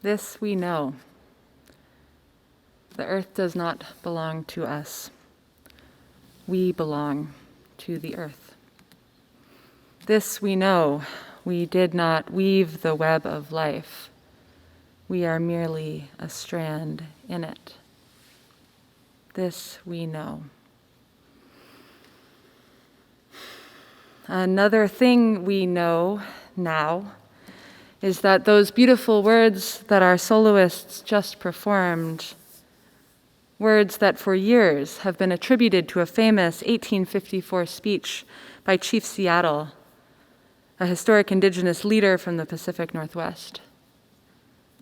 This we know. The earth does not belong to us. We belong to the earth. This we know. We did not weave the web of life. We are merely a strand in it. This we know. Another thing we know now is that those beautiful words that our soloists just performed, words that for years have been attributed to a famous 1854 speech by Chief Seattle, a historic indigenous leader from the Pacific Northwest.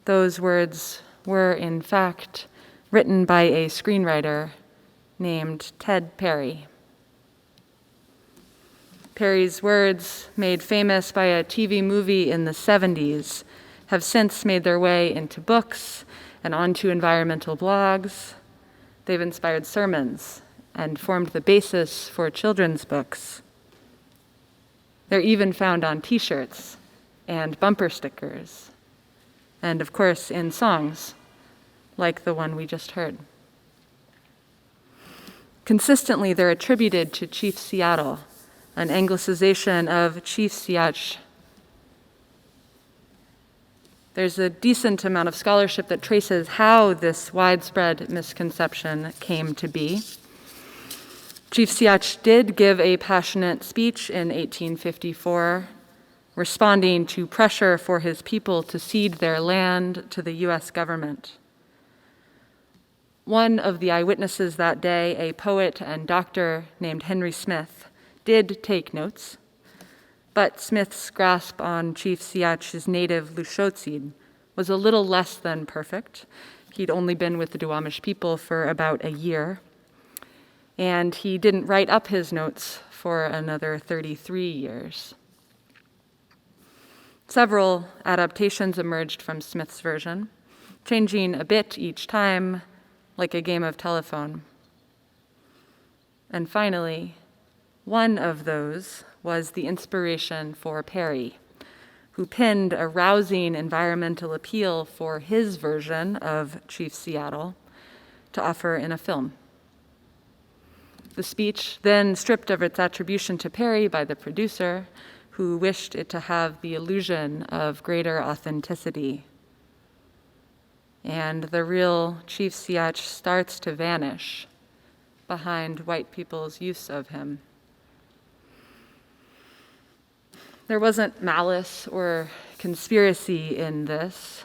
Those words were, in fact, written by a screenwriter named Ted Perry. Perry's words, made famous by a TV movie in the 70s, have since made their way into books and onto environmental blogs. They've inspired sermons and formed the basis for children's books. They're even found on t-shirts and bumper stickers, and of course in songs, like the one we just heard. Consistently, they're attributed to Chief Seattle, an anglicization of Chief Siach. There's a decent amount of scholarship that traces how this widespread misconception came to be. Chief Siach did give a passionate speech in 1854, responding to pressure for his people to cede their land to the U.S. government. One of the eyewitnesses that day, a poet and doctor named Henry Smith, did take notes, but Smith's grasp on Chief Siach's native Lushootseed was a little less than perfect. He'd only been with the Duwamish people for about a year, and he didn't write up his notes for another 33 years. Several adaptations emerged from Smith's version, changing a bit each time, like a game of telephone. And finally, one of those was the inspiration for Perry, who penned a rousing environmental appeal for his version of Chief Seattle to offer in a film. The speech, then stripped of its attribution to Perry by the producer, who wished it to have the illusion of greater authenticity. And the real Chief Siach starts to vanish behind white people's use of him. There wasn't malice or conspiracy in this,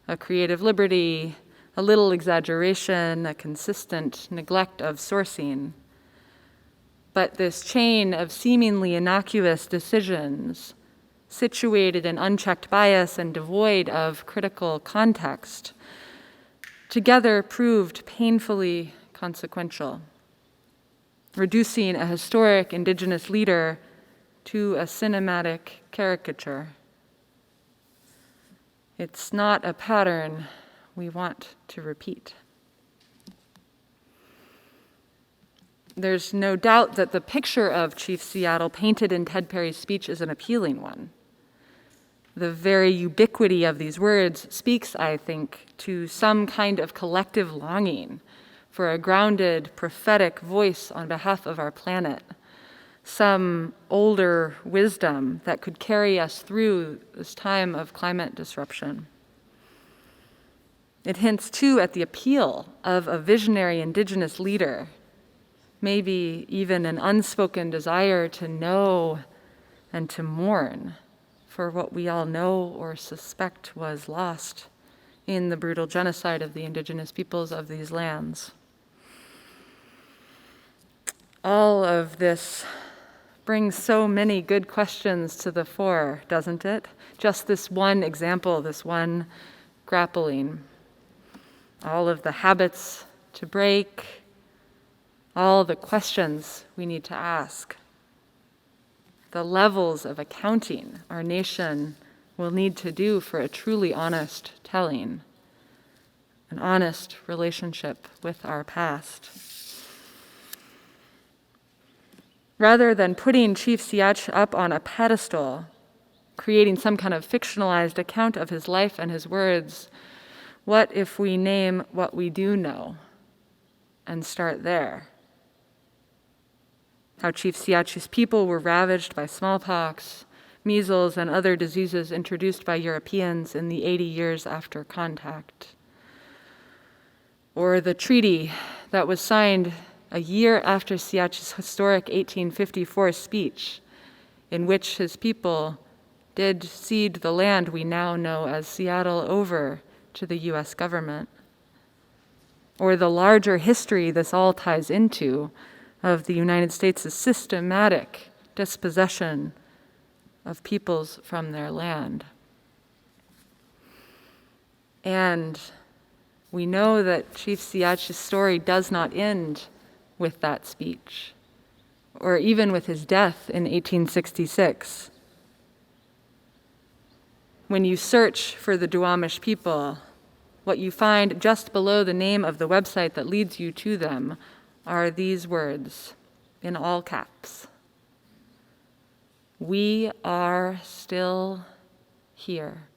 a creative liberty, a little exaggeration, a consistent neglect of sourcing. But this chain of seemingly innocuous decisions, situated in unchecked bias and devoid of critical context, together proved painfully consequential, reducing a historic indigenous leader to a cinematic caricature. It's not a pattern we want to repeat. There's no doubt that the picture of Chief Seattle painted in Ted Perry's speech is an appealing one. The very ubiquity of these words speaks, I think, to some kind of collective longing for a grounded, prophetic voice on behalf of our planet, some older wisdom that could carry us through this time of climate disruption. It hints, too, at the appeal of a visionary indigenous leader, maybe even an unspoken desire to know and to mourn for what we all know or suspect was lost in the brutal genocide of the indigenous peoples of these lands. All of this brings so many good questions to the fore, doesn't it? Just this one example, this one grappling. All of the habits to break, all the questions we need to ask, the levels of accounting our nation will need to do for a truly honest telling, an honest relationship with our past. Rather than putting Chief Siach up on a pedestal, creating some kind of fictionalized account of his life and his words, what if we name what we do know and start there? How Chief Siachu's people were ravaged by smallpox, measles, and other diseases introduced by Europeans in the 80 years after contact. Or the treaty that was signed a year after Siachu's historic 1854 speech, in which his people did cede the land we now know as Seattle over to the US government. Or the larger history this all ties into of the United States' systematic dispossession of peoples from their land. And we know that Chief Siachu's story does not end with that speech, or even with his death in 1866. When you search for the Duwamish people, what you find just below the name of the website that leads you to them are these words in all caps: "We are still here."